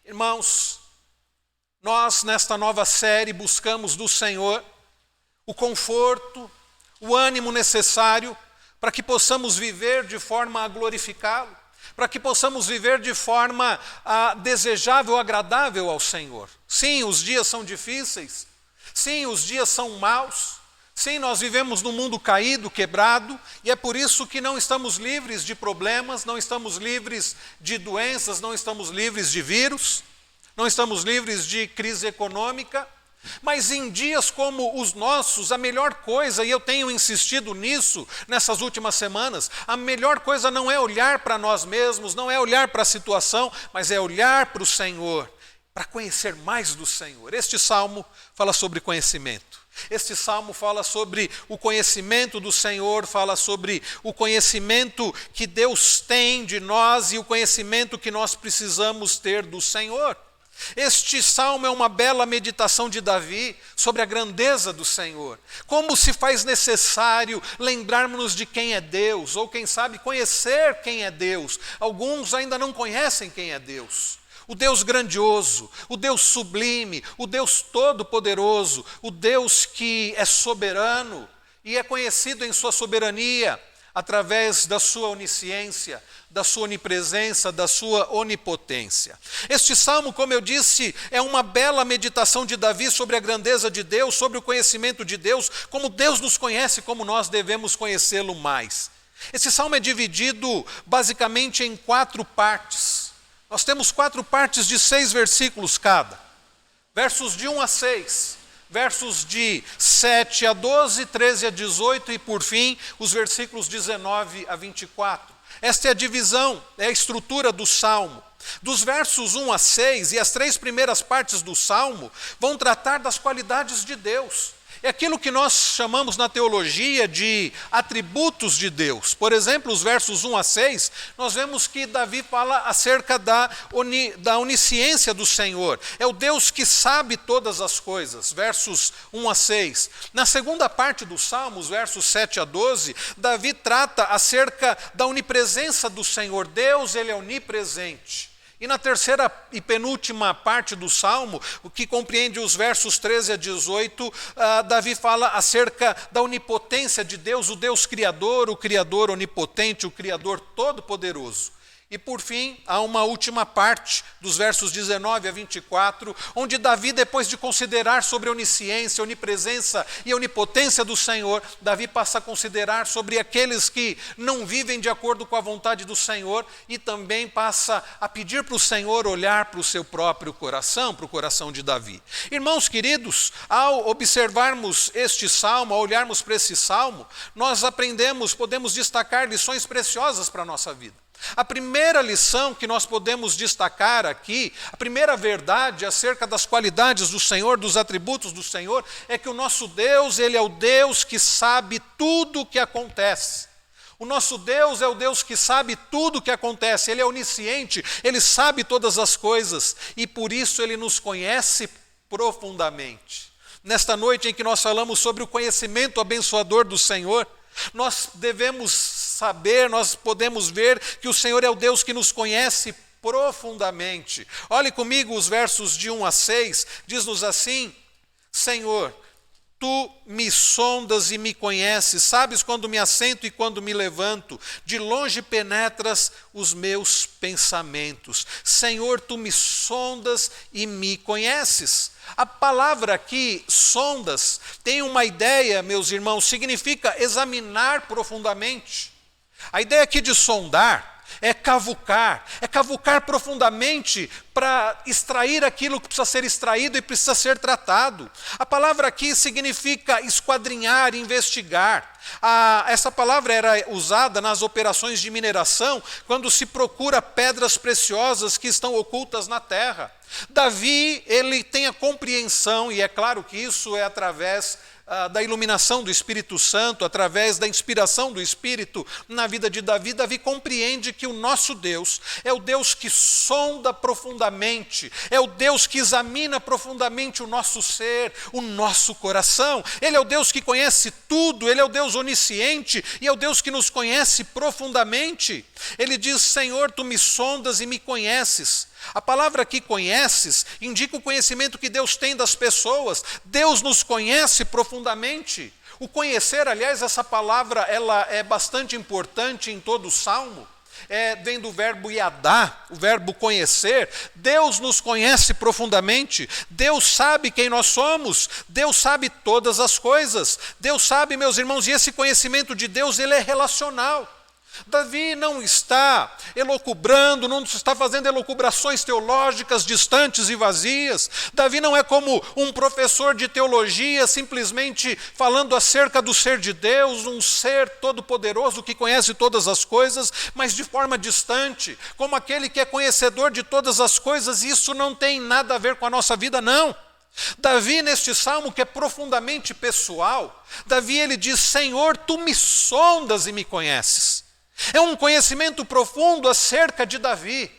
Irmãos, nós nesta nova série buscamos do Senhor o conforto, o ânimo necessário para que possamos viver de forma a glorificá-lo, para que possamos viver de forma desejável, agradável ao Senhor. Sim, os dias são difíceis, sim, os dias são maus, sim, nós vivemos num mundo caído, quebrado, e é por isso que não estamos livres de problemas, não estamos livres de doenças, não estamos livres de vírus, não estamos livres de crise econômica. Mas em dias como os nossos, a melhor coisa, e eu tenho insistido nisso nessas últimas semanas, a melhor coisa não é olhar para nós mesmos, não é olhar para a situação, mas é olhar para o Senhor, para conhecer mais do Senhor. Este salmo fala sobre conhecimento. Este salmo fala sobre o conhecimento do Senhor, fala sobre o conhecimento que Deus tem de nós e o conhecimento que nós precisamos ter do Senhor. Este salmo é uma bela meditação de Davi sobre a grandeza do Senhor. Como se faz necessário lembrarmos de quem é Deus, ou quem sabe conhecer quem é Deus. Alguns ainda não conhecem quem é Deus. O Deus grandioso, o Deus sublime, o Deus todo-poderoso, o Deus que é soberano e é conhecido em sua soberania através da sua onisciência, da sua onipresença, da sua onipotência. Este salmo, como eu disse, é uma bela meditação de Davi sobre a grandeza de Deus, sobre o conhecimento de Deus, como Deus nos conhece, como nós devemos conhecê-lo mais. Esse salmo é dividido basicamente em 4 partes. Nós temos 4 partes de 6 versículos cada. Versos de 1 a 6. Versos de 7 a 12, 13 a 18 e, por fim, os versículos 19 a 24. Esta é a divisão, é a estrutura do Salmo. Dos versos 1 a 6 e as 3 primeiras partes do Salmo vão tratar das qualidades de Deus. É aquilo que nós chamamos na teologia de atributos de Deus. Por exemplo, os versos 1 a 6, nós vemos que Davi fala acerca da onisciência do Senhor. É o Deus que sabe todas as coisas, versos 1 a 6. Na segunda parte do Salmo, os versos 7 a 12, Davi trata acerca da onipresença do Senhor. Deus, ele é onipresente. E na terceira e penúltima parte do Salmo, o que compreende os versos 13 a 18, Davi fala acerca da onipotência de Deus, o Deus Criador, o Criador onipotente, o Criador todo-poderoso. E por fim, há uma última parte, dos versos 19 a 24, onde Davi, depois de considerar sobre a onisciência, a onipresença e a onipotência do Senhor, Davi passa a considerar sobre aqueles que não vivem de acordo com a vontade do Senhor e também passa a pedir para o Senhor olhar para o seu próprio coração, para o coração de Davi. Irmãos queridos, ao observarmos este salmo, ao olharmos para esse salmo, nós aprendemos, podemos destacar lições preciosas para a nossa vida. A primeira lição que nós podemos destacar aqui, a primeira verdade acerca das qualidades do Senhor, dos atributos do Senhor, é que o nosso Deus, ele é o Deus que sabe tudo o que acontece. O nosso Deus é o Deus que sabe tudo o que acontece, ele é onisciente, ele sabe todas as coisas e por isso ele nos conhece profundamente. Nesta noite em que nós falamos sobre o conhecimento abençoador do Senhor, nós devemos saber, nós podemos ver que o Senhor é o Deus que nos conhece profundamente. Olhe comigo os versos de 1 a 6, diz-nos assim: Senhor, Tu me sondas e me conheces, sabes quando me assento e quando me levanto, de longe penetras os meus pensamentos. Senhor, Tu me sondas e me conheces. A palavra aqui, sondas, tem uma ideia, meus irmãos, significa examinar profundamente. A ideia aqui de sondar é cavucar profundamente para extrair aquilo que precisa ser extraído e precisa ser tratado. A palavra aqui significa esquadrinhar, investigar. Essa palavra era usada nas operações de mineração, quando se procura pedras preciosas que estão ocultas na terra. Davi, ele tem a compreensão, e é claro que isso é através da iluminação do Espírito Santo, através da inspiração do Espírito na vida de Davi. Davi compreende que o nosso Deus é o Deus que sonda profundamente, é o Deus que examina profundamente o nosso ser, o nosso coração. Ele é o Deus que conhece tudo, ele é o Deus onisciente e é o Deus que nos conhece profundamente. Ele diz: Senhor, Tu me sondas e me conheces. A palavra aqui conheces indica o conhecimento que Deus tem das pessoas. Deus nos conhece profundamente. O conhecer, aliás, essa palavra ela é bastante importante em todo o Salmo. Vem do verbo yadá, o verbo conhecer. Deus nos conhece profundamente. Deus sabe quem nós somos. Deus sabe todas as coisas. Deus sabe, meus irmãos, e esse conhecimento de Deus ele é relacional. Davi não está elucubrando, não está fazendo elucubrações teológicas distantes e vazias. Davi não é como um professor de teologia simplesmente falando acerca do ser de Deus, um ser todo-poderoso que conhece todas as coisas, mas de forma distante, como aquele que é conhecedor de todas as coisas. Isso não tem nada a ver com a nossa vida, não. Davi, neste salmo que é profundamente pessoal, Davi ele diz: Senhor, tu me sondas e me conheces. É um conhecimento profundo acerca de Davi.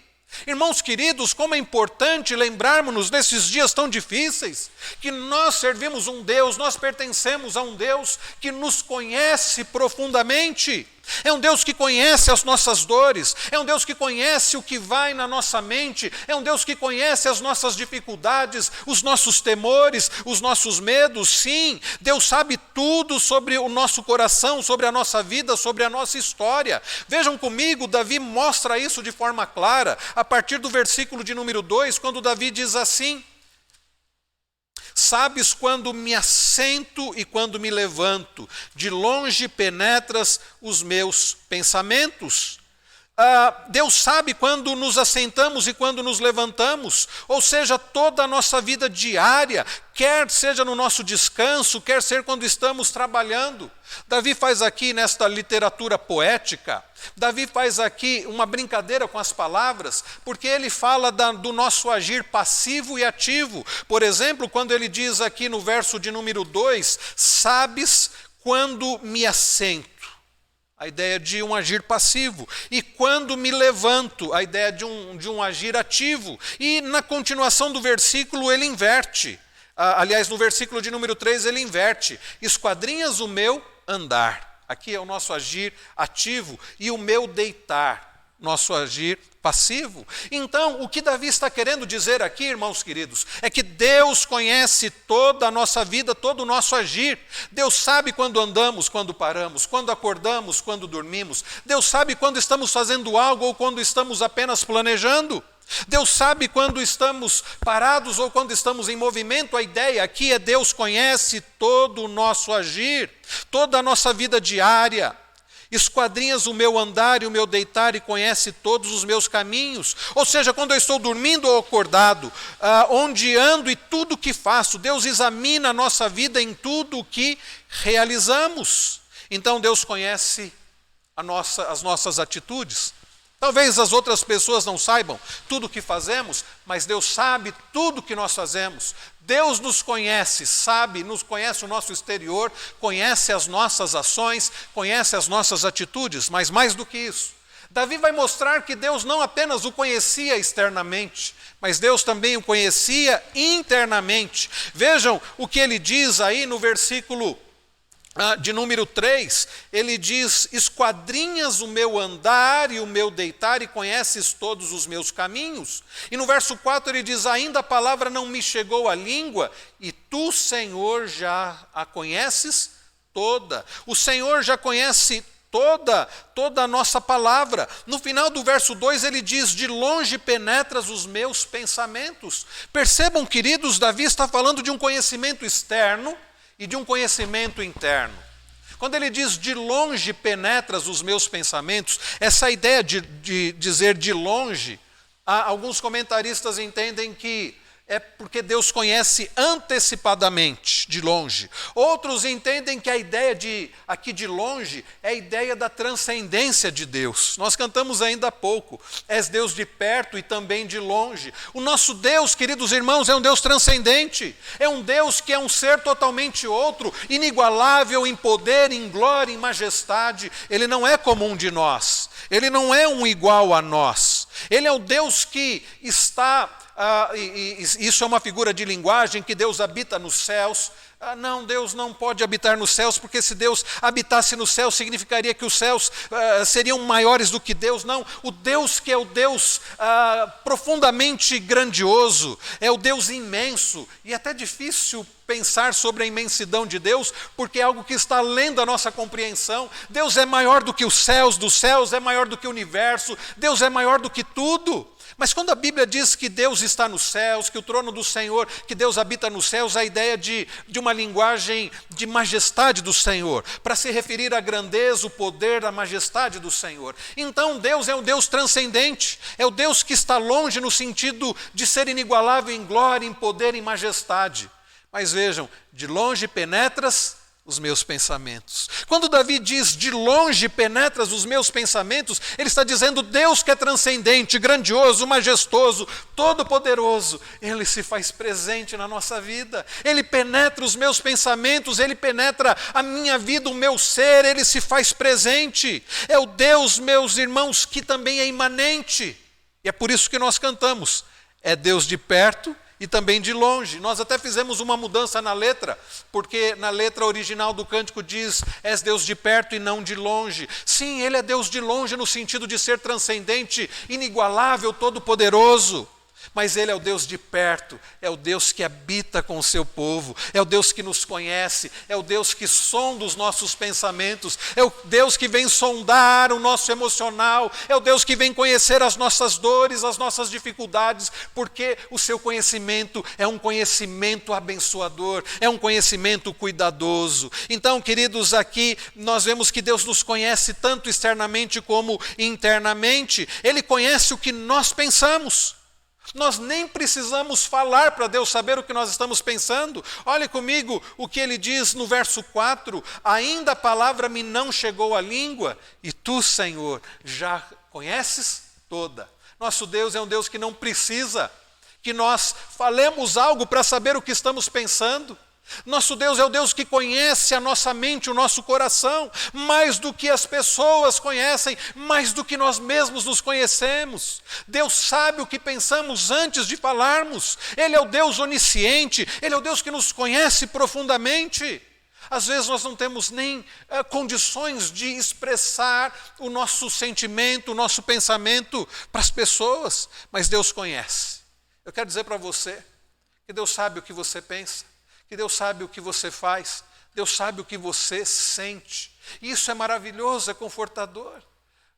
Irmãos queridos, como é importante lembrarmos-nos nesses dias tão difíceis, que nós servimos um Deus, nós pertencemos a um Deus que nos conhece profundamente. É um Deus que conhece as nossas dores, é um Deus que conhece o que vai na nossa mente, é um Deus que conhece as nossas dificuldades, os nossos temores, os nossos medos. Sim, Deus sabe tudo sobre o nosso coração, sobre a nossa vida, sobre a nossa história. Vejam comigo, Davi mostra isso de forma clara, a partir do versículo de número 2, quando Davi diz assim: sabes quando me assento e quando me levanto, de longe penetras os meus pensamentos. Deus sabe quando nos assentamos e quando nos levantamos, ou seja, toda a nossa vida diária, quer seja no nosso descanso, quer ser quando estamos trabalhando. Davi faz aqui nesta literatura poética, Davi faz aqui uma brincadeira com as palavras, porque ele fala do nosso agir passivo e ativo. Por exemplo, quando ele diz aqui no verso de número 2, sabes quando me assento. A ideia de um agir passivo. E quando me levanto, a ideia de um agir ativo. E na continuação do versículo ele inverte. Aliás, no versículo de número 3 ele inverte. Esquadrinhas o meu andar. Aqui é o nosso agir ativo. E o meu deitar, nosso agir passivo. Então, o que Davi está querendo dizer aqui, irmãos queridos, é que Deus conhece toda a nossa vida, todo o nosso agir. Deus sabe quando andamos, quando paramos, quando acordamos, quando dormimos. Deus sabe quando estamos fazendo algo ou quando estamos apenas planejando. Deus sabe quando estamos parados ou quando estamos em movimento. A ideia aqui é Deus conhece todo o nosso agir, toda a nossa vida diária. Esquadrinhas o meu andar e o meu deitar e conhece todos os meus caminhos. Ou seja, quando eu estou dormindo ou acordado, onde ando e tudo o que faço, Deus examina a nossa vida em tudo o que realizamos. Então Deus conhece as nossas atitudes. Talvez as outras pessoas não saibam tudo o que fazemos, mas Deus sabe tudo o que nós fazemos. Deus nos conhece, sabe, nos conhece o nosso exterior, conhece as nossas ações, conhece as nossas atitudes, mas mais do que isso. Davi vai mostrar que Deus não apenas o conhecia externamente, mas Deus também o conhecia internamente. Vejam o que ele diz aí no versículo de número 3, ele diz: esquadrinhas o meu andar e o meu deitar e conheces todos os meus caminhos. E no verso 4 ele diz: ainda a palavra não me chegou à língua e tu, Senhor, já a conheces toda. O Senhor já conhece toda a nossa palavra. No final do verso 2 ele diz: de longe penetras os meus pensamentos. Percebam, queridos, Davi está falando de um conhecimento externo e de um conhecimento interno. Quando ele diz de longe penetras os meus pensamentos, essa ideia de dizer de longe, alguns comentaristas entendem que é porque Deus conhece antecipadamente, de longe. Outros entendem que a ideia aqui de longe é a ideia da transcendência de Deus. Nós cantamos ainda há pouco: és Deus de perto e também de longe. O nosso Deus, queridos irmãos, é um Deus transcendente. É um Deus que é um ser totalmente outro, inigualável em poder, em glória, em majestade. Ele não é como um de nós. Ele não é um igual a nós. Ele é o Deus que está isso é uma figura de linguagem, que Deus habita nos céus. Não, Deus não pode habitar nos céus, porque se Deus habitasse nos céus, significaria que os céus seriam maiores do que Deus. Não, o Deus que é o Deus profundamente grandioso, é o Deus imenso, e é até difícil pensar sobre a imensidão de Deus, porque é algo que está além da nossa compreensão. Deus é maior do que os céus dos céus, é maior do que o universo, Deus é maior do que tudo. Mas quando a Bíblia diz que Deus está nos céus, que o trono do Senhor, que Deus habita nos céus, a ideia de uma linguagem de majestade do Senhor, para se referir à grandeza, o poder, a majestade do Senhor. Então Deus é um Deus transcendente, é o Deus que está longe no sentido de ser inigualável em glória, em poder, em majestade. Mas vejam, de longe penetras os meus pensamentos. Quando Davi diz de longe penetras os meus pensamentos, ele está dizendo Deus que é transcendente, grandioso, majestoso, todo-poderoso, ele se faz presente na nossa vida, ele penetra os meus pensamentos, ele penetra a minha vida, o meu ser, ele se faz presente. É o Deus, meus irmãos, que também é imanente, e é por isso que nós cantamos, é Deus de perto e também de longe. Nós até fizemos uma mudança na letra, porque na letra original do cântico diz, és Deus de perto e não de longe. Sim, ele é Deus de longe no sentido de ser transcendente, inigualável, todo-poderoso. Mas ele é o Deus de perto, é o Deus que habita com o seu povo, é o Deus que nos conhece, é o Deus que sonda os nossos pensamentos, é o Deus que vem sondar o nosso emocional, é o Deus que vem conhecer as nossas dores, as nossas dificuldades, porque o seu conhecimento é um conhecimento abençoador, é um conhecimento cuidadoso. Então, queridos, aqui nós vemos que Deus nos conhece tanto externamente como internamente, ele conhece o que nós pensamos. Nós nem precisamos falar para Deus saber o que nós estamos pensando. Olhe comigo o que ele diz no verso 4, ainda a palavra me não chegou à língua, e tu, Senhor, já conheces toda. Nosso Deus é um Deus que não precisa que nós falemos algo para saber o que estamos pensando. Nosso Deus é o Deus que conhece a nossa mente, o nosso coração, mais do que as pessoas conhecem, mais do que nós mesmos nos conhecemos. Deus sabe o que pensamos antes de falarmos. Ele é o Deus onisciente, Ele é o Deus que nos conhece profundamente. Às vezes nós não temos nem condições de expressar o nosso sentimento, o nosso pensamento para as pessoas, mas Deus conhece. Eu quero dizer para você que Deus sabe o que você pensa, que Deus sabe o que você faz, Deus sabe o que você sente. Isso é maravilhoso, é confortador.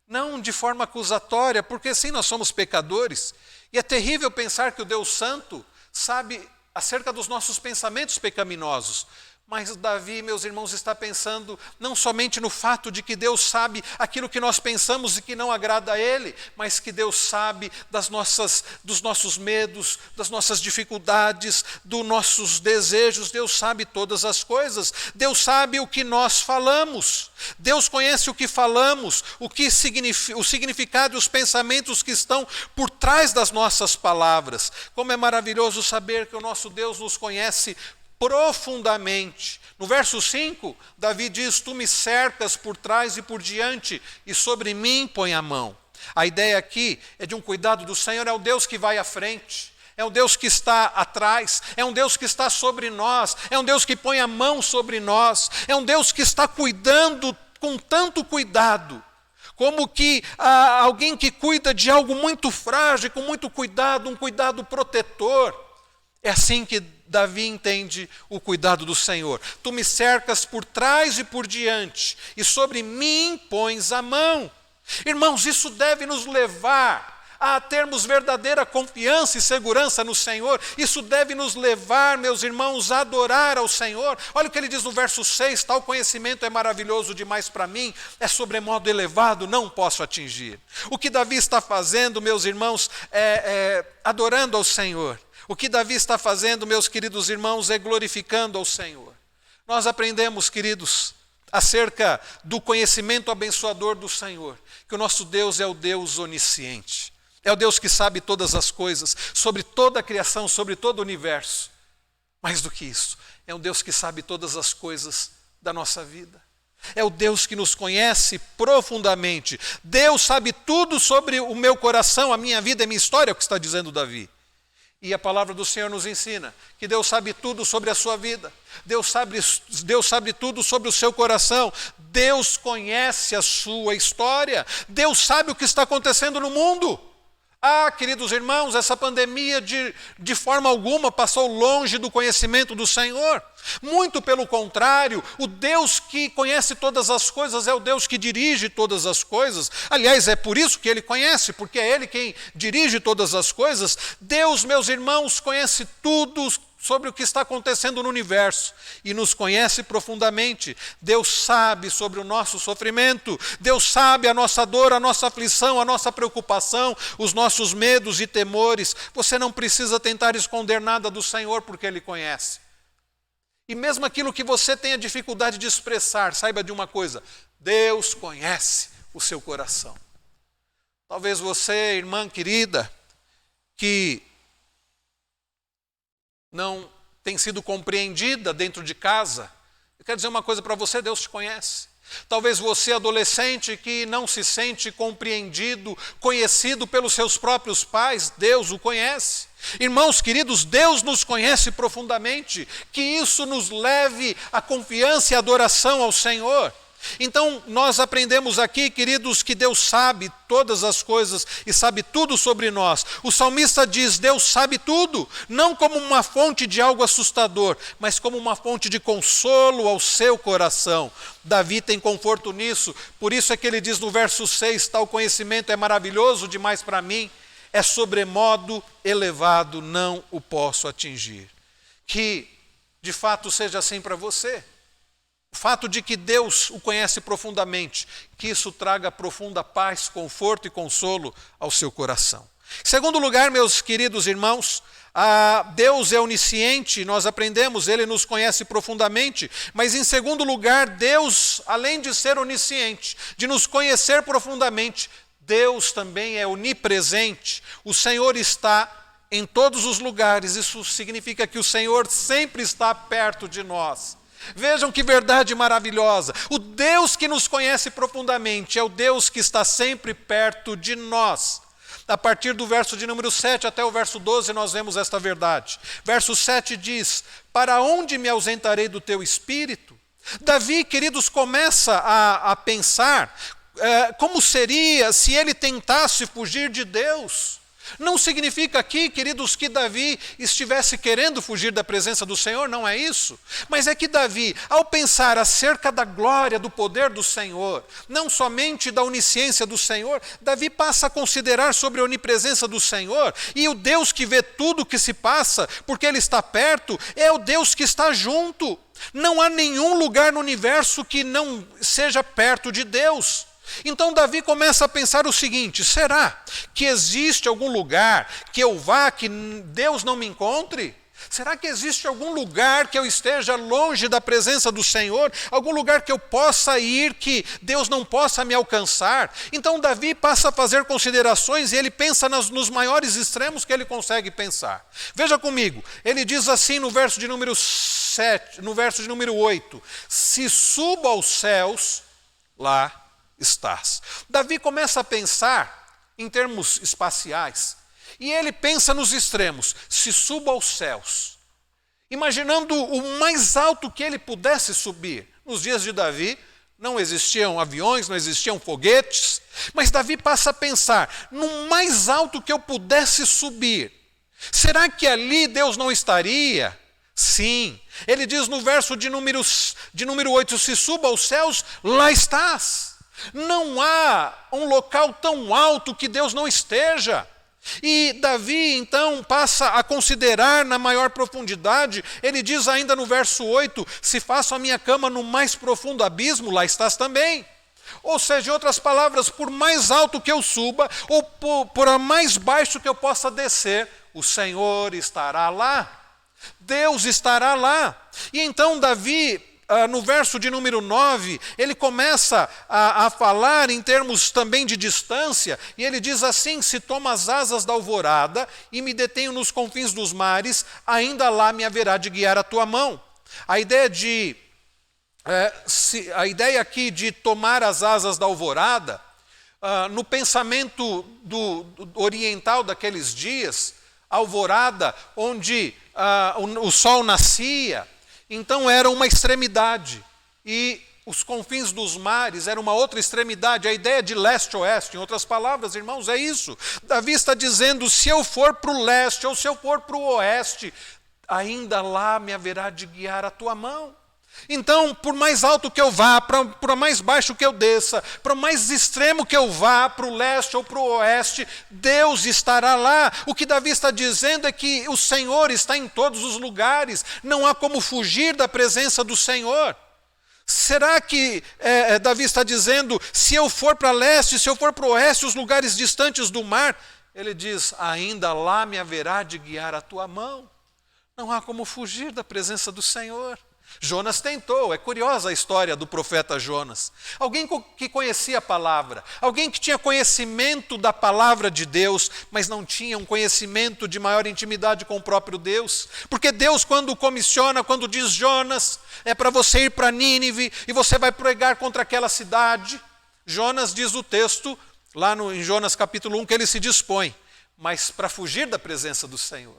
Não de forma acusatória, porque sim, nós somos pecadores. E é terrível pensar que o Deus Santo sabe acerca dos nossos pensamentos pecaminosos. Mas Davi, meus irmãos, está pensando não somente no fato de que Deus sabe aquilo que nós pensamos e que não agrada a Ele, mas que Deus sabe dos nossos medos, das nossas dificuldades, dos nossos desejos. Deus sabe todas as coisas. Deus sabe o que nós falamos. Deus conhece o que falamos, o significado e os pensamentos que estão por trás das nossas palavras. Como é maravilhoso saber que o nosso Deus nos conhece profundamente. No verso 5, Davi diz, tu me cercas por trás e por diante, e sobre mim põe a mão. A ideia aqui é de um cuidado do Senhor, é o Deus que vai à frente, é um Deus que está atrás, é um Deus que está sobre nós, é um Deus que põe a mão sobre nós, é um Deus que está cuidando com tanto cuidado, como que alguém que cuida de algo muito frágil, com muito cuidado, um cuidado protetor. É assim que Davi entende o cuidado do Senhor. Tu me cercas por trás e por diante, e sobre mim pões a mão. Irmãos, isso deve nos levar a termos verdadeira confiança e segurança no Senhor. Isso deve nos levar, meus irmãos, a adorar ao Senhor. Olha o que ele diz no verso 6, tal conhecimento é maravilhoso demais para mim, é sobremodo elevado, não posso atingir. O que Davi está fazendo, meus irmãos, é adorando ao Senhor. O que Davi está fazendo, meus queridos irmãos, é glorificando ao Senhor. Nós aprendemos, queridos, acerca do conhecimento abençoador do Senhor, que o nosso Deus é o Deus onisciente. É o Deus que sabe todas as coisas, sobre toda a criação, sobre todo o universo. Mais do que isso, é um Deus que sabe todas as coisas da nossa vida. É o Deus que nos conhece profundamente. Deus sabe tudo sobre o meu coração, a minha vida e a minha história, é o que está dizendo Davi. E a palavra do Senhor nos ensina que Deus sabe tudo sobre a sua vida. Deus sabe tudo sobre o seu coração. Deus conhece a sua história. Deus sabe o que está acontecendo no mundo. Ah, queridos irmãos, essa pandemia de forma alguma passou longe do conhecimento do Senhor. Muito pelo contrário, o Deus que conhece todas as coisas é o Deus que dirige todas as coisas. Aliás, é por isso que Ele conhece, porque é Ele quem dirige todas as coisas. Deus, meus irmãos, conhece tudo sobre o que está acontecendo no universo e nos conhece profundamente. Deus sabe sobre o nosso sofrimento, Deus sabe a nossa dor, a nossa aflição, a nossa preocupação, os nossos medos e temores. Você não precisa tentar esconder nada do Senhor porque Ele conhece. E mesmo aquilo que você tenha dificuldade de expressar, saiba de uma coisa: Deus conhece o seu coração. Talvez você, irmã querida, que não tem sido compreendida dentro de casa, eu quero dizer uma coisa para você: Deus te conhece. Talvez você, adolescente, que não se sente compreendido, conhecido pelos seus próprios pais, Deus o conhece. Irmãos queridos, Deus nos conhece profundamente, que isso nos leve à confiança e adoração ao Senhor. Então, nós aprendemos aqui, queridos, que Deus sabe todas as coisas e sabe tudo sobre nós. O salmista diz: Deus sabe tudo, não como uma fonte de algo assustador, mas como uma fonte de consolo ao seu coração. Davi tem conforto nisso, por isso é que ele diz no verso 6, tal conhecimento é maravilhoso demais para mim, é sobremodo elevado, não o posso atingir. Que de fato seja assim para você. O fato de que Deus o conhece profundamente, que isso traga profunda paz, conforto e consolo ao seu coração. Em segundo lugar, meus queridos irmãos, Deus é onisciente, nós aprendemos, Ele nos conhece profundamente, mas em segundo lugar, Deus, além de ser onisciente, de nos conhecer profundamente, Deus também é onipresente. O Senhor está em todos os lugares, isso significa que o Senhor sempre está perto de nós. Vejam que verdade maravilhosa. O Deus que nos conhece profundamente é o Deus que está sempre perto de nós. A partir do verso de número 7 até o verso 12 nós vemos esta verdade. Verso 7 diz: para onde me ausentarei do teu espírito? Davi, queridos, começa a pensar como seria se ele tentasse fugir de Deus. Não significa aqui, queridos, que Davi estivesse querendo fugir da presença do Senhor, não é isso. Mas é que Davi, ao pensar acerca da glória, do poder do Senhor, não somente da onisciência do Senhor, Davi passa a considerar sobre a onipresença do Senhor, e o Deus que vê tudo o que se passa, porque Ele está perto, é o Deus que está junto. Não há nenhum lugar no universo que não seja perto de Deus. Então Davi começa a pensar o seguinte: será que existe algum lugar que eu vá que Deus não me encontre? Será que existe algum lugar que eu esteja longe da presença do Senhor? Algum lugar que eu possa ir que Deus não possa me alcançar? Então Davi passa a fazer considerações e ele pensa nos maiores extremos que ele consegue pensar. Veja comigo, ele diz assim no verso de número 7, no verso de número 8: se subo aos céus, lá estás. Davi começa a pensar em termos espaciais e ele pensa nos extremos. Se subo aos céus, imaginando o mais alto que ele pudesse subir. Nos dias de Davi não existiam aviões, não existiam foguetes, mas Davi passa a pensar no mais alto que eu pudesse subir. Será que ali Deus não estaria? Sim. Ele diz no verso de número 8: se subo aos céus, lá estás. Não há um local tão alto que Deus não esteja. E Davi então passa a considerar na maior profundidade. Ele diz ainda no verso 8: se faço a minha cama no mais profundo abismo, lá estás também. Ou seja, em outras palavras, por mais alto que eu suba, ou por mais baixo que eu possa descer, o Senhor estará lá. Deus estará lá. E então Davi, no verso de número 9, ele começa a falar em termos também de distância, e ele diz assim: se tomo as asas da alvorada e me detenho nos confins dos mares, ainda lá me haverá de guiar a tua mão. A ideia aqui de tomar as asas da alvorada, no pensamento do oriental daqueles dias, alvorada, onde o sol nascia, então era uma extremidade. E os confins dos mares eram uma outra extremidade. A ideia de leste-oeste, em outras palavras, irmãos, é isso. Davi está dizendo, se eu for para o leste ou se eu for para o oeste, ainda lá me haverá de guiar a tua mão. Então, por mais alto que eu vá, para mais baixo que eu desça, para o mais extremo que eu vá, para o leste ou para o oeste, Deus estará lá. O que Davi está dizendo é que o Senhor está em todos os lugares, não há como fugir da presença do Senhor. Será que Davi está dizendo, se eu for para leste, se eu for para o oeste, os lugares distantes do mar? Ele diz, ainda lá me haverá de guiar a tua mão. Não há como fugir da presença do Senhor. Jonas tentou, é curiosa a história do profeta Jonas. Alguém que conhecia a palavra, alguém que tinha conhecimento da palavra de Deus, mas não tinha um conhecimento de maior intimidade com o próprio Deus. Porque Deus, quando comissiona, quando diz Jonas, é para você ir para Nínive e você vai pregar contra aquela cidade. Jonas diz o texto, lá em Jonas capítulo 1, que ele se dispõe, mas para fugir da presença do Senhor.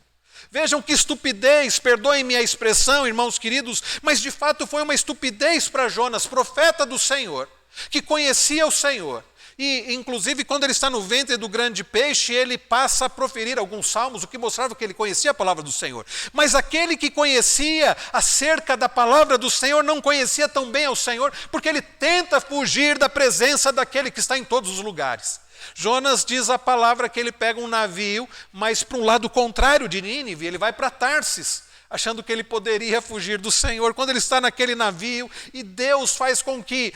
Vejam que estupidez, perdoem-me a expressão, irmãos queridos, mas de fato foi uma estupidez para Jonas, profeta do Senhor, que conhecia o Senhor. E, inclusive, quando ele está no ventre do grande peixe, ele passa a proferir alguns salmos, o que mostrava que ele conhecia a palavra do Senhor. Mas aquele que conhecia acerca da palavra do Senhor, não conhecia tão bem ao Senhor, porque ele tenta fugir da presença daquele que está em todos os lugares. Jonas diz a palavra que ele pega um navio, mas para um lado contrário de Nínive, ele vai para Tarsis, achando que ele poderia fugir do Senhor. Quando ele está naquele navio e Deus faz com que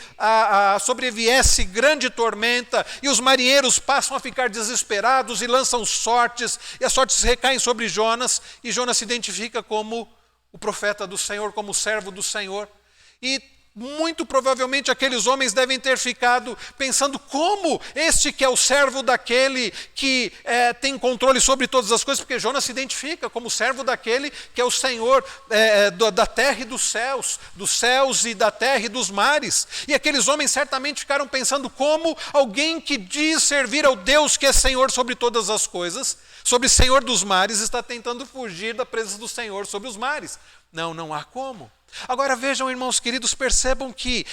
sobreviesse grande tormenta e os marinheiros passam a ficar desesperados e lançam sortes, e as sortes recaem sobre Jonas, e Jonas se identifica como o profeta do Senhor, como o servo do Senhor. E muito provavelmente aqueles homens devem ter ficado pensando como este que é o servo daquele que tem controle sobre todas as coisas, porque Jonas se identifica como servo daquele que é o Senhor da terra e dos céus e da terra e dos mares. E aqueles homens certamente ficaram pensando como alguém que diz servir ao Deus que é Senhor sobre todas as coisas, sobre Senhor dos mares, está tentando fugir da presença do Senhor sobre os mares. Não há como. Agora vejam, irmãos queridos, percebam que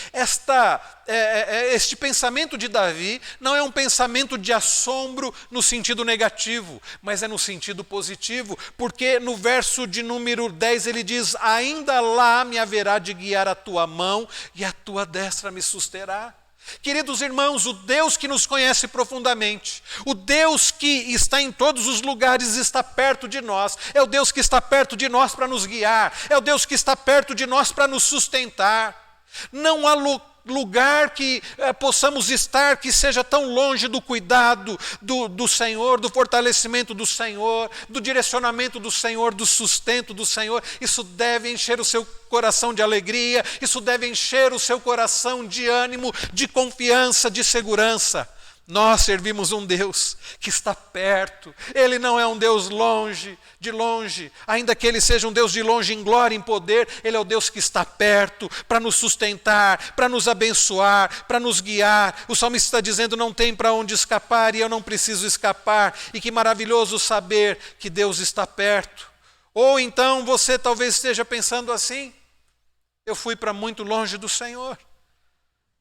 este pensamento de Davi não é um pensamento de assombro no sentido negativo, mas é no sentido positivo, porque no verso de número 10 ele diz, ainda lá me haverá de guiar a tua mão e a tua destra me susterá. Queridos irmãos, o Deus que nos conhece profundamente, o Deus que está em todos os lugares está perto de nós, é o Deus que está perto de nós para nos guiar, é o Deus que está perto de nós para nos sustentar. Não há lugar que possamos estar que seja tão longe do cuidado do Senhor, do fortalecimento do Senhor, do direcionamento do Senhor, do sustento do Senhor. Isso deve encher o seu coração de alegria, isso deve encher o seu coração de ânimo, de confiança, de segurança. Nós servimos um Deus que está perto. Ele não é um Deus de longe, ainda que Ele seja um Deus de longe em glória, em poder, Ele é o Deus que está perto para nos sustentar, para nos abençoar, para nos guiar. O salmista está dizendo, não tem para onde escapar e eu não preciso escapar. E que maravilhoso saber que Deus está perto. Ou então você talvez esteja pensando assim, eu fui para muito longe do Senhor.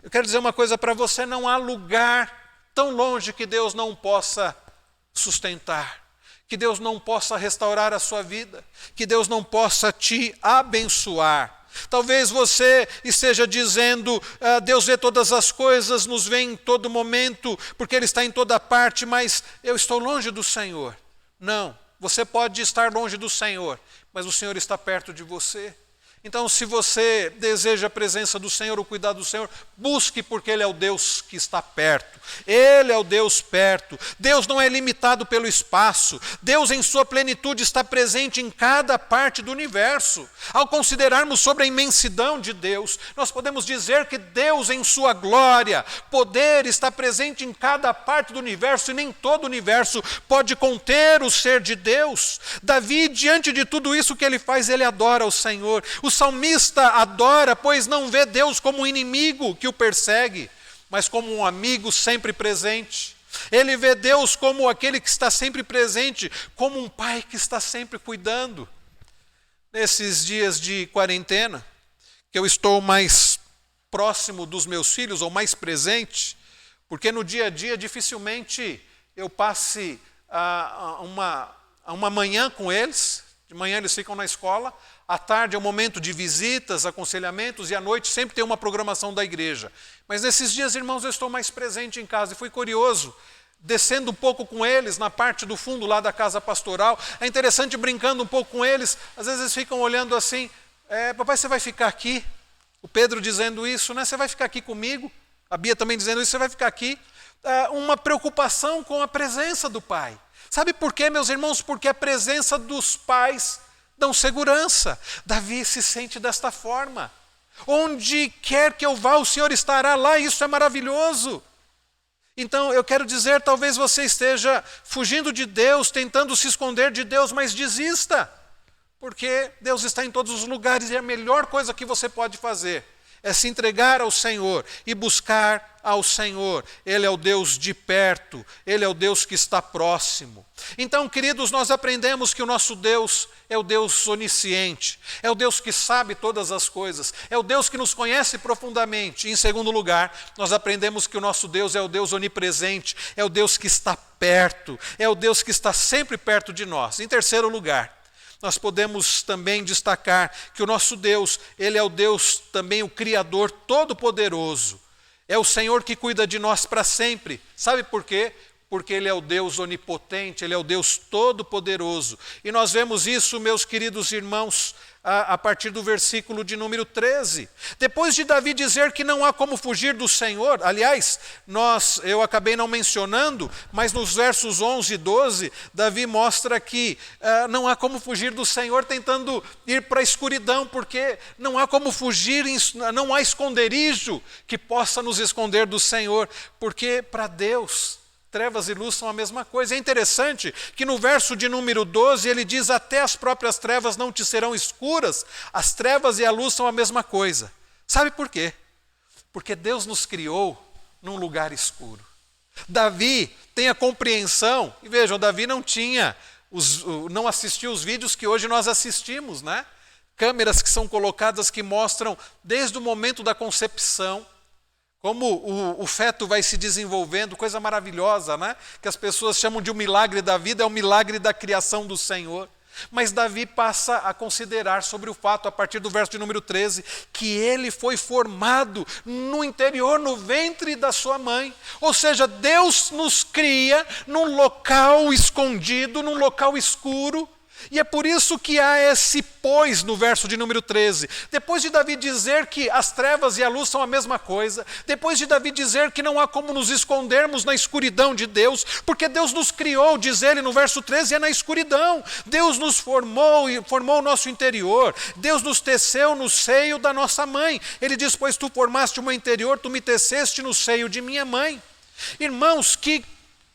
Eu quero dizer uma coisa para você, não há lugar tão longe que Deus não possa sustentar, que Deus não possa restaurar a sua vida, que Deus não possa te abençoar. Talvez você esteja dizendo, Deus vê todas as coisas, nos vê em todo momento, porque Ele está em toda parte, mas eu estou longe do Senhor. Não, você pode estar longe do Senhor, mas o Senhor está perto de você. Então, se você deseja a presença do Senhor, o cuidado do Senhor, busque, porque Ele é o Deus que está perto. Ele é o Deus perto. Deus não é limitado pelo espaço. Deus, em sua plenitude, está presente em cada parte do universo. Ao considerarmos sobre a imensidão de Deus, nós podemos dizer que Deus, em sua glória, poder, está presente em cada parte do universo, e nem todo o universo pode conter o ser de Deus. Davi, diante de tudo isso que ele faz, ele adora o Senhor. O salmista adora, pois não vê Deus como um inimigo que o persegue, mas como um amigo sempre presente. Ele vê Deus como aquele que está sempre presente, como um pai que está sempre cuidando. Nesses dias de quarentena, que eu estou mais próximo dos meus filhos, ou mais presente, porque no dia a dia dificilmente eu passe uma manhã com eles. De manhã eles ficam na escola, à tarde é um momento de visitas, aconselhamentos, e à noite sempre tem uma programação da igreja. Mas nesses dias, irmãos, eu estou mais presente em casa, e fui curioso, descendo um pouco com eles, na parte do fundo lá da casa pastoral. É interessante, brincando um pouco com eles, às vezes eles ficam olhando assim, papai, você vai ficar aqui? O Pedro dizendo isso, né? Você vai ficar aqui comigo? A Bia também dizendo isso, você vai ficar aqui? Uma preocupação com a presença do pai. Sabe por quê, meus irmãos? Porque a presença dos pais dão segurança. Davi se sente desta forma. Onde quer que eu vá, o Senhor estará lá, isso é maravilhoso. Então, eu quero dizer, talvez você esteja fugindo de Deus, tentando se esconder de Deus, mas desista. Porque Deus está em todos os lugares e a melhor coisa que você pode fazer é se entregar ao Senhor e buscar ao Senhor. Ele é o Deus de perto, Ele é o Deus que está próximo. Então, queridos, nós aprendemos que o nosso Deus é o Deus onisciente, é o Deus que sabe todas as coisas, é o Deus que nos conhece profundamente. E, em segundo lugar, nós aprendemos que o nosso Deus é o Deus onipresente, é o Deus que está perto, é o Deus que está sempre perto de nós. Em terceiro lugar, nós podemos também destacar que o nosso Deus, Ele é o Deus também o Criador Todo-Poderoso. É o Senhor que cuida de nós para sempre. Sabe por quê? Porque Ele é o Deus onipotente, Ele é o Deus Todo-Poderoso. E nós vemos isso, meus queridos irmãos, a partir do versículo de número 13. Depois de Davi dizer que não há como fugir do Senhor, aliás, eu acabei não mencionando, mas nos versos 11 e 12, Davi mostra que não há como fugir do Senhor tentando ir para a escuridão, porque não há como fugir, não há esconderijo que possa nos esconder do Senhor, porque para Deus trevas e luz são a mesma coisa. É interessante que no verso de número 12 ele diz: até as próprias trevas não te serão escuras, as trevas e a luz são a mesma coisa. Sabe por quê? Porque Deus nos criou num lugar escuro. Davi tem a compreensão, e vejam, Davi não assistiu os vídeos que hoje nós assistimos, né? Câmeras que são colocadas que mostram desde o momento da concepção, como o feto vai se desenvolvendo, coisa maravilhosa, né? Que as pessoas chamam de um milagre da vida, é um milagre da criação do Senhor. Mas Davi passa a considerar sobre o fato, a partir do verso de número 13, que ele foi formado no interior, no ventre da sua mãe. Ou seja, Deus nos cria num local escondido, num local escuro. E é por isso que há esse pois no verso de número 13. Depois de Davi dizer que as trevas e a luz são a mesma coisa, depois de Davi dizer que não há como nos escondermos na escuridão de Deus, porque Deus nos criou, diz ele no verso 13, é na escuridão. Deus nos formou e formou o nosso interior. Deus nos teceu no seio da nossa mãe. Ele diz: pois tu formaste o meu interior, tu me teceste no seio de minha mãe. Irmãos, que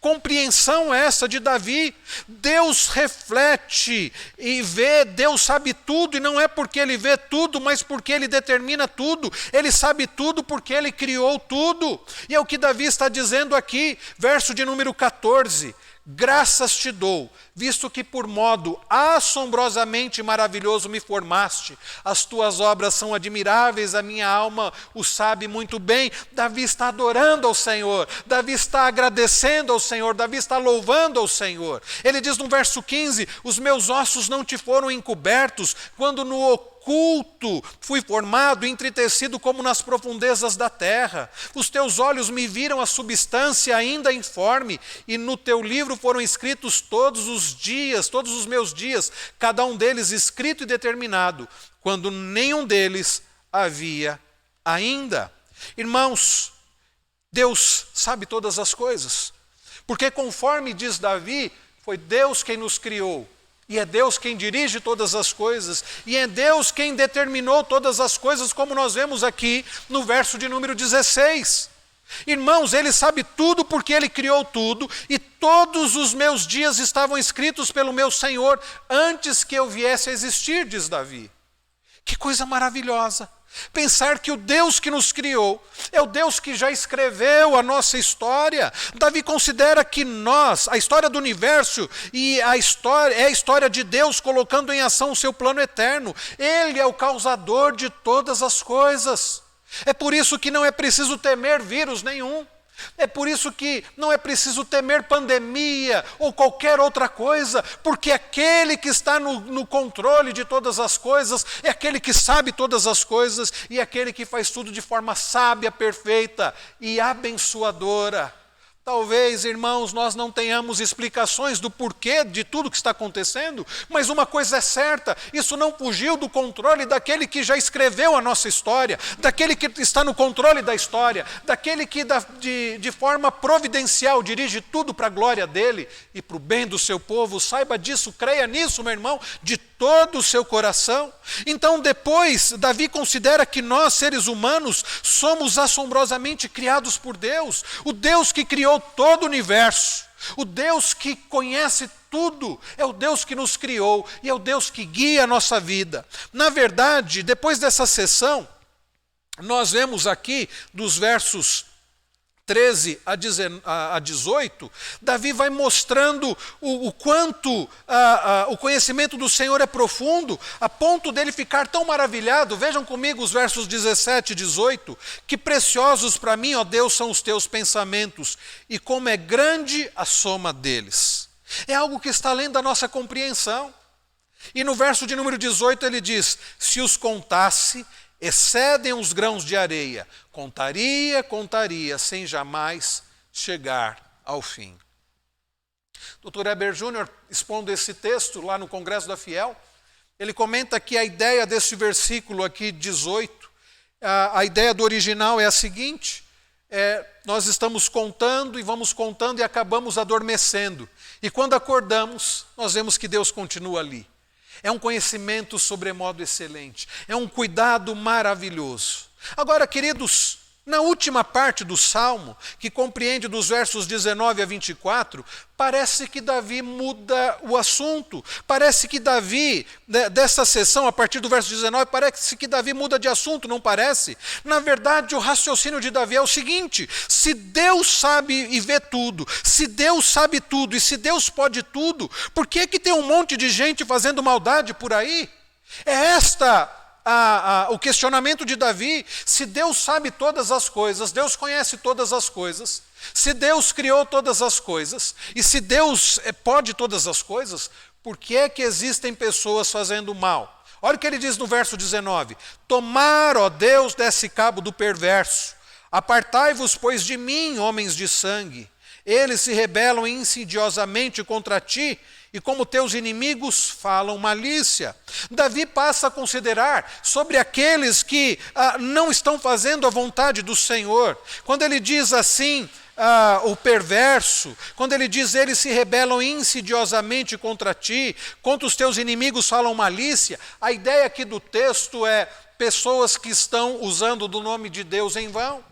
compreensão essa de Davi. Deus reflete e vê, Deus sabe tudo, e não é porque Ele vê tudo, mas porque Ele determina tudo. Ele sabe tudo porque Ele criou tudo. E é o que Davi está dizendo aqui, verso de número 14. Graças te dou, visto que por modo assombrosamente maravilhoso me formaste. As tuas obras são admiráveis, a minha alma o sabe muito bem. Davi está adorando ao Senhor, Davi está agradecendo ao Senhor, Davi está louvando ao Senhor. Ele diz no verso 15, os meus ossos não te foram encobertos, quando no oculto fui formado, entretecido como nas profundezas da terra. Os teus olhos me viram a substância ainda informe, e no teu livro foram escritos todos os dias, todos os meus dias, cada um deles escrito e determinado, quando nenhum deles havia ainda. Irmãos, Deus sabe todas as coisas, porque conforme diz Davi, foi Deus quem nos criou. E é Deus quem dirige todas as coisas, e é Deus quem determinou todas as coisas, como nós vemos aqui no verso de número 16. Irmãos, Ele sabe tudo porque Ele criou tudo, e todos os meus dias estavam escritos pelo meu Senhor antes que eu viesse a existir, diz Davi. Que coisa maravilhosa! Pensar que o Deus que nos criou é o Deus que já escreveu a nossa história. Davi considera que nós, a história do universo e a história é a história de Deus colocando em ação o seu plano eterno. Ele é o causador de todas as coisas. É por isso que não é preciso temer vírus nenhum. É por isso que não é preciso temer pandemia ou qualquer outra coisa, porque aquele que está no controle de todas as coisas, é aquele que sabe todas as coisas e é aquele que faz tudo de forma sábia, perfeita e abençoadora. Talvez, irmãos, nós não tenhamos explicações do porquê de tudo que está acontecendo, mas uma coisa é certa, isso não fugiu do controle daquele que já escreveu a nossa história, daquele que está no controle da história, daquele que de forma providencial dirige tudo para a glória dele e para o bem do seu povo. Saiba disso, creia nisso, meu irmão, de todo o seu coração. Então depois, Davi considera que nós, seres humanos, somos assombrosamente criados por Deus, o Deus que criou todo o universo, o Deus que conhece tudo, é o Deus que nos criou e é o Deus que guia a nossa vida. Na verdade, depois dessa sessão, nós vemos aqui dos versos 13 a 18, Davi vai mostrando o quanto o conhecimento do Senhor é profundo, a ponto dele ficar tão maravilhado. Vejam comigo os versos 17 e 18, que preciosos para mim, ó Deus, são os teus pensamentos, e como é grande a soma deles. É algo que está além da nossa compreensão. E no verso de número 18 ele diz, se os contasse, excedem os grãos de areia, contaria, sem jamais chegar ao fim. Dr. Heber Júnior, expondo esse texto lá no Congresso da Fiel, ele comenta que a ideia desse versículo aqui, 18, a ideia do original é a seguinte, nós estamos contando e acabamos adormecendo. E quando acordamos, nós vemos que Deus continua ali. É um conhecimento sobremodo excelente, é um cuidado maravilhoso. Agora, queridos, na última parte do Salmo, que compreende dos versos 19 a 24, parece que Davi muda o assunto. Parece que Davi, dessa sessão, a partir do verso 19, parece que Davi muda de assunto, não parece? Na verdade, o raciocínio de Davi é o seguinte, se Deus sabe e vê tudo, se Deus sabe tudo e se Deus pode tudo, por que tem um monte de gente fazendo maldade por aí? É o questionamento de Davi. Se Deus sabe todas as coisas, Deus conhece todas as coisas, se Deus criou todas as coisas, e se Deus pode todas as coisas, por que é que existem pessoas fazendo mal? Olha o que ele diz no verso 19, tomar, ó Deus, desse cabo do perverso, apartai-vos, pois, de mim, homens de sangue, eles se rebelam insidiosamente contra ti, e como teus inimigos falam malícia. Davi passa a considerar sobre aqueles que não estão fazendo a vontade do Senhor. Quando ele diz assim, o perverso, quando ele diz eles se rebelam insidiosamente contra ti, contra os teus inimigos falam malícia, a ideia aqui do texto é pessoas que estão usando do nome de Deus em vão.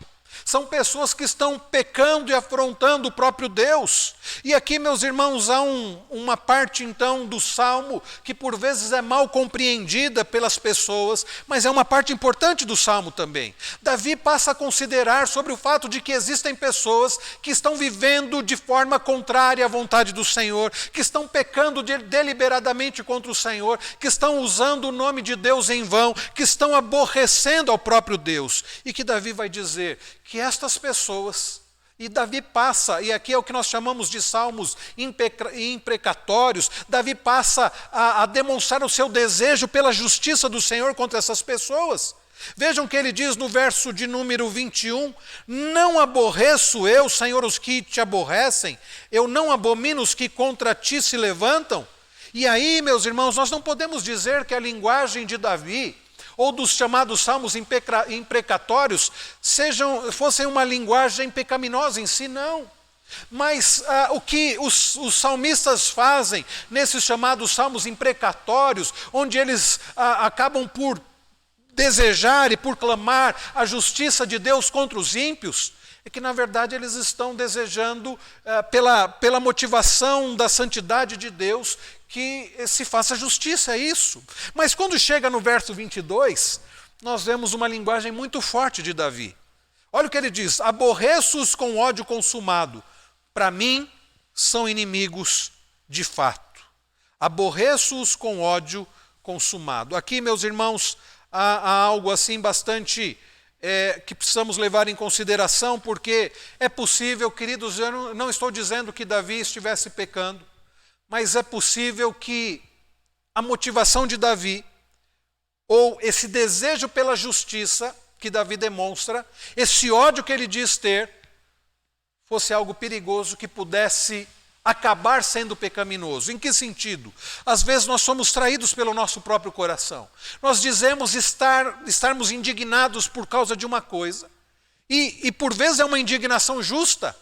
São pessoas que estão pecando e afrontando o próprio Deus. E aqui, meus irmãos, há uma parte então do Salmo que por vezes é mal compreendida pelas pessoas, mas é uma parte importante do Salmo também. Davi passa a considerar sobre o fato de que existem pessoas que estão vivendo de forma contrária à vontade do Senhor, que estão pecando deliberadamente contra o Senhor, que estão usando o nome de Deus em vão, que estão aborrecendo ao próprio Deus. E que Davi vai dizer que estas pessoas, e Davi passa, e aqui é o que nós chamamos de salmos imprecatórios, Davi passa a demonstrar o seu desejo pela justiça do Senhor contra essas pessoas. Vejam que ele diz no verso de número 21, não aborreço eu, Senhor, os que te aborrecem, eu não abomino os que contra ti se levantam. E aí, meus irmãos, nós não podemos dizer que a linguagem de Davi, ou dos chamados salmos imprecatórios, fossem uma linguagem pecaminosa em si, não. Mas o que os salmistas fazem nesses chamados salmos imprecatórios, onde eles acabam por desejar e por clamar a justiça de Deus contra os ímpios, é que na verdade eles estão desejando, pela motivação da santidade de Deus, que se faça justiça, é isso. Mas quando chega no verso 22, nós vemos uma linguagem muito forte de Davi. Olha o que ele diz: aborreço-os com ódio consumado, para mim são inimigos de fato. Aborreço-os com ódio consumado. Aqui, meus irmãos, há algo assim bastante que precisamos levar em consideração, porque é possível, queridos, eu não estou dizendo que Davi estivesse pecando, mas é possível que a motivação de Davi, ou esse desejo pela justiça que Davi demonstra, esse ódio que ele diz ter, fosse algo perigoso que pudesse acabar sendo pecaminoso. Em que sentido? Às vezes nós somos traídos pelo nosso próprio coração. Nós dizemos estarmos indignados por causa de uma coisa, e por vezes é uma indignação justa.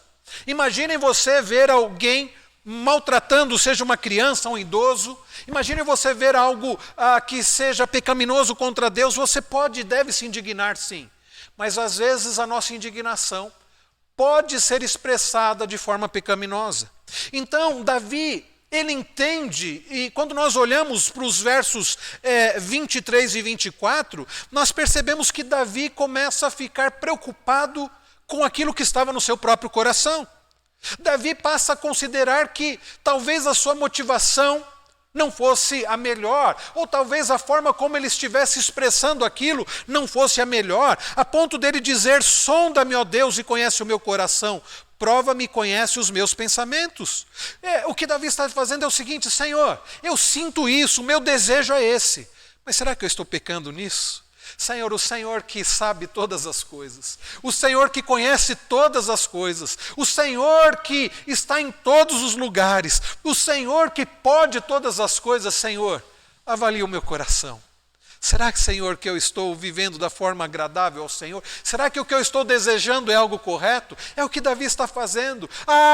Imaginem você ver alguém maltratando, seja uma criança, um idoso. Imagine você ver algo que seja pecaminoso contra Deus. Você pode e deve se indignar, sim. Mas às vezes a nossa indignação pode ser expressada de forma pecaminosa. Então, Davi, ele entende, e quando nós olhamos para os versos 23 e 24, nós percebemos que Davi começa a ficar preocupado com aquilo que estava no seu próprio coração. Davi passa a considerar que talvez a sua motivação não fosse a melhor, ou talvez a forma como ele estivesse expressando aquilo não fosse a melhor, a ponto dele dizer: sonda-me, ó Deus, e conhece o meu coração, prova-me e conhece os meus pensamentos. O que Davi está fazendo é o seguinte: Senhor, eu sinto isso, o meu desejo é esse, mas será que eu estou pecando nisso? Senhor, o Senhor que sabe todas as coisas, o Senhor que conhece todas as coisas, o Senhor que está em todos os lugares, o Senhor que pode todas as coisas, Senhor, avalie o meu coração. Será que, Senhor, que eu estou vivendo da forma agradável ao Senhor? Será que o que eu estou desejando é algo correto? É o que Davi está fazendo.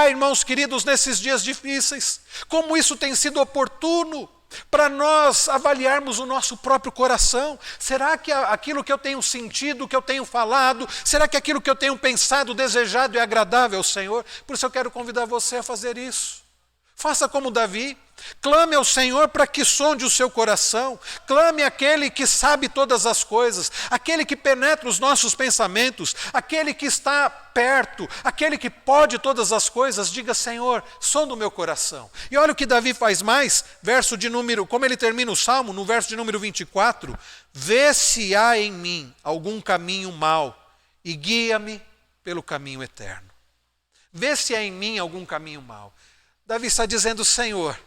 Irmãos queridos, nesses dias difíceis, como isso tem sido oportuno para nós avaliarmos o nosso próprio coração. Será que aquilo que eu tenho sentido, que eu tenho falado, será que aquilo que eu tenho pensado, desejado é agradável ao Senhor? Por isso eu quero convidar você a fazer isso. Faça como Davi, clame ao Senhor para que sonde o seu coração, clame àquele que sabe todas as coisas, aquele que penetra os nossos pensamentos, aquele que está perto, aquele que pode todas as coisas. Diga: Senhor, sonda o meu coração. E olha o que Davi faz mais, como ele termina o Salmo, no verso de número 24, vê se há em mim algum caminho mau e guia-me pelo caminho eterno. Vê se há em mim algum caminho mau. Davi está dizendo: Senhor,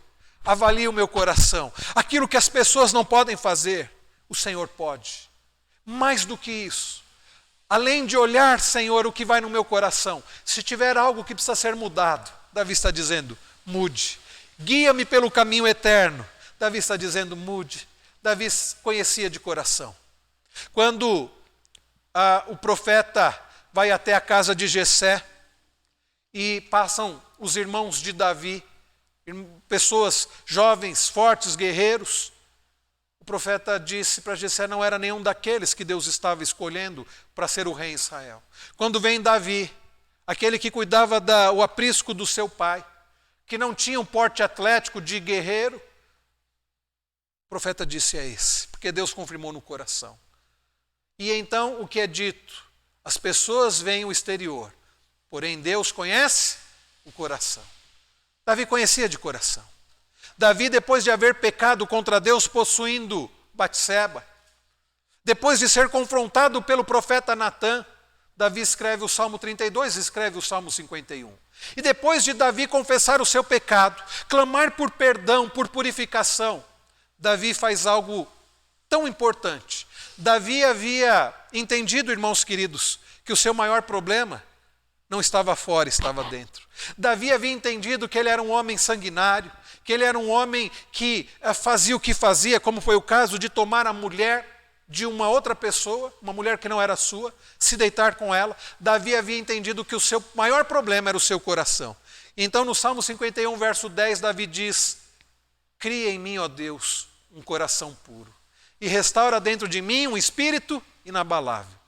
avalie o meu coração. Aquilo que as pessoas não podem fazer, o Senhor pode. Mais do que isso, além de olhar, Senhor, o que vai no meu coração, se tiver algo que precisa ser mudado, Davi está dizendo: mude. Guia-me pelo caminho eterno. Davi está dizendo: mude. Davi conhecia de coração. Quando o profeta vai até a casa de Jessé e passam os irmãos de Davi, pessoas jovens, fortes, guerreiros, o profeta disse para Jessé: não era nenhum daqueles que Deus estava escolhendo para ser o rei em Israel. Quando vem Davi, aquele que cuidava do aprisco do seu pai, que não tinha um porte atlético de guerreiro, o profeta disse: é esse, porque Deus confirmou no coração. E então o que é dito? As pessoas veem o exterior, porém Deus conhece o coração. Davi conhecia de coração. Davi, depois de haver pecado contra Deus possuindo Batseba, depois de ser confrontado pelo profeta Natã, Davi escreve o Salmo 32, escreve o Salmo 51. E depois de Davi confessar o seu pecado, clamar por perdão, por purificação, Davi faz algo tão importante. Davi havia entendido, irmãos queridos, que o seu maior problema não estava fora, estava dentro. Davi havia entendido que ele era um homem sanguinário, que ele era um homem que fazia o que fazia, como foi o caso de tomar a mulher de uma outra pessoa, uma mulher que não era sua, se deitar com ela. Davi havia entendido que o seu maior problema era o seu coração. Então no Salmo 51, verso 10, Davi diz: cria em mim, ó Deus, um coração puro, e restaura dentro de mim um espírito inabalável.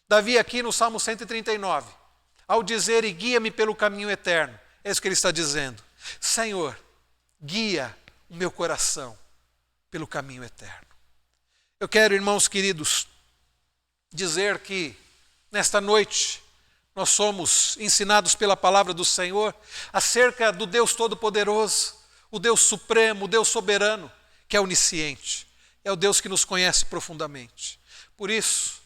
Davi aqui no Salmo 139, ao dizer: e guia-me pelo caminho eterno, é isso que ele está dizendo: Senhor, guia o meu coração pelo caminho eterno. Eu quero, irmãos queridos, dizer que nesta noite nós somos ensinados pela palavra do Senhor acerca do Deus Todo-Poderoso, o Deus Supremo, o Deus Soberano, que é onisciente. É o Deus que nos conhece profundamente. Por isso,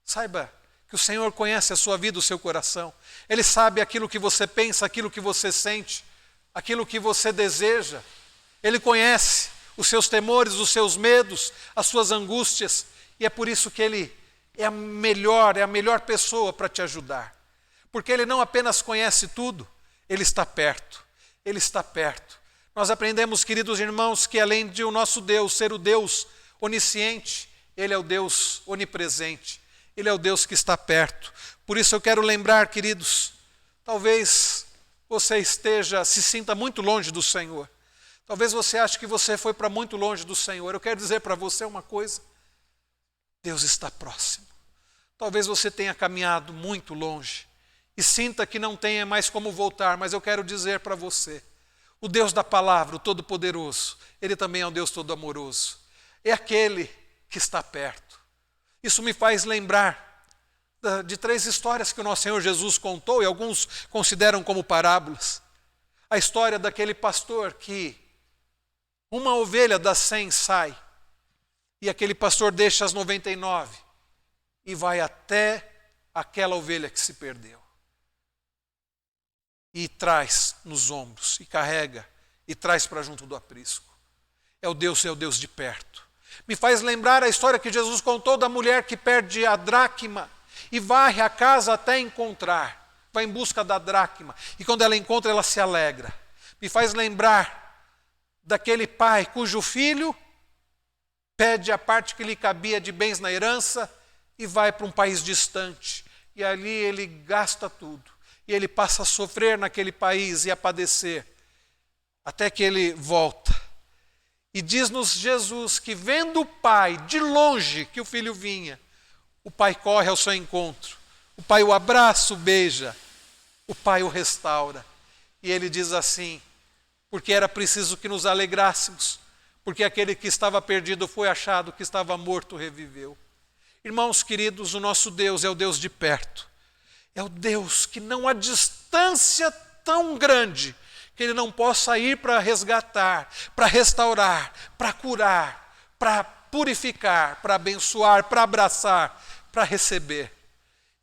saiba que o Senhor conhece a sua vida, o seu coração. Ele sabe aquilo que você pensa, aquilo que você sente, aquilo que você deseja. Ele conhece os seus temores, os seus medos, as suas angústias. E é por isso que Ele é a melhor pessoa para te ajudar. Porque Ele não apenas conhece tudo, Ele está perto. Ele está perto. Nós aprendemos, queridos irmãos, que além de o nosso Deus ser o Deus onisciente, Ele é o Deus onipresente. Ele é o Deus que está perto. Por isso eu quero lembrar, queridos, talvez você se sinta muito longe do Senhor. Talvez você ache que você foi para muito longe do Senhor. Eu quero dizer para você uma coisa. Deus está próximo. Talvez você tenha caminhado muito longe e sinta que não tenha mais como voltar, mas eu quero dizer para você, o Deus da palavra, o Todo-Poderoso, Ele também é um Deus todo-amoroso. É aquele que está perto. Isso me faz lembrar de 3 histórias que o nosso Senhor Jesus contou, e alguns consideram como parábolas. A história daquele pastor que uma ovelha das 100 sai, e aquele pastor deixa as 99 e vai até aquela ovelha que se perdeu. E traz nos ombros, e carrega, e traz para junto do aprisco. É o Deus de perto. Me faz lembrar a história que Jesus contou da mulher que perde a dracma e varre a casa até encontrar. Vai em busca da dracma. E quando ela encontra, ela se alegra. Me faz lembrar daquele pai cujo filho pede a parte que lhe cabia de bens na herança e vai para um país distante. E ali ele gasta tudo. E ele passa a sofrer naquele país e a padecer. Até que ele volta. E diz-nos Jesus que vendo o pai de longe que o filho vinha, o pai corre ao seu encontro. O pai o abraça, o beija. O pai o restaura. E ele diz assim, porque era preciso que nos alegrássemos, porque aquele que estava perdido foi achado, que estava morto reviveu. Irmãos queridos, o nosso Deus é o Deus de perto. É o Deus que não há distância tão grande que Ele não possa ir para resgatar, para restaurar, para curar, para purificar, para abençoar, para abraçar, para receber.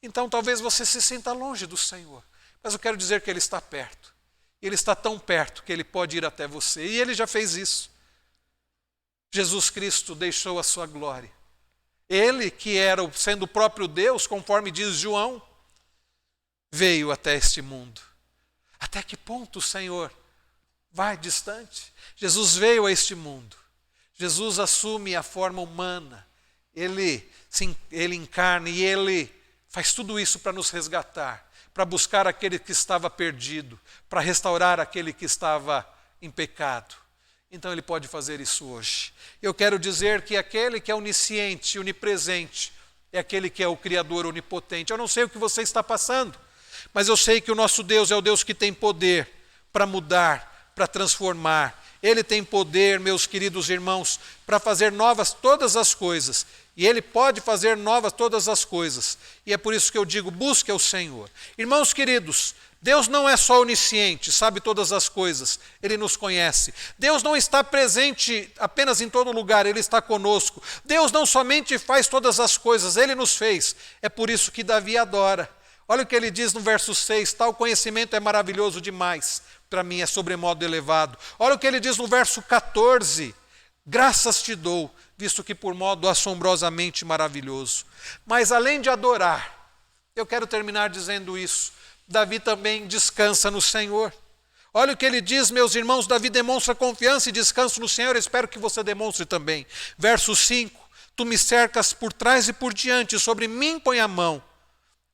Então talvez você se sinta longe do Senhor, mas eu quero dizer que Ele está perto. Ele está tão perto que Ele pode ir até você, e Ele já fez isso. Jesus Cristo deixou a sua glória. Ele, que era sendo o próprio Deus, conforme diz João, veio até este mundo. Até que ponto o Senhor vai distante? Jesus veio a este mundo. Jesus assume a forma humana. Ele encarna e Ele faz tudo isso para nos resgatar, para buscar aquele que estava perdido, para restaurar aquele que estava em pecado. Então Ele pode fazer isso hoje. Eu quero dizer que aquele que é onisciente, onipresente, é aquele que é o Criador onipotente. Eu não sei o que você está passando, mas eu sei que o nosso Deus é o Deus que tem poder para mudar, para transformar. Ele tem poder, meus queridos irmãos, para fazer novas todas as coisas. E Ele pode fazer novas todas as coisas. E é por isso que eu digo, busque ao Senhor. Irmãos queridos, Deus não é só onisciente, sabe todas as coisas. Ele nos conhece. Deus não está presente apenas em todo lugar, Ele está conosco. Deus não somente faz todas as coisas, Ele nos fez. É por isso que Davi adora. Olha o que ele diz no verso 6, tal conhecimento é maravilhoso demais, para mim é sobremodo elevado. Olha o que ele diz no verso 14, graças te dou, visto que por modo assombrosamente maravilhoso. Mas além de adorar, eu quero terminar dizendo isso, Davi também descansa no Senhor. Olha o que ele diz, meus irmãos, Davi demonstra confiança e descanso no Senhor, espero que você demonstre também. Verso 5, tu me cercas por trás e por diante, sobre mim põe a mão.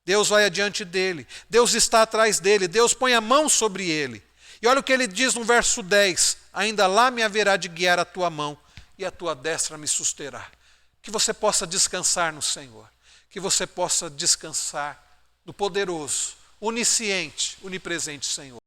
Deus vai adiante dele, Deus está atrás dele, Deus põe a mão sobre ele. E olha o que ele diz no verso 10, ainda lá me haverá de guiar a tua mão e a tua destra me susterá. Que você possa descansar no Senhor, que você possa descansar no poderoso, onisciente, onipresente Senhor.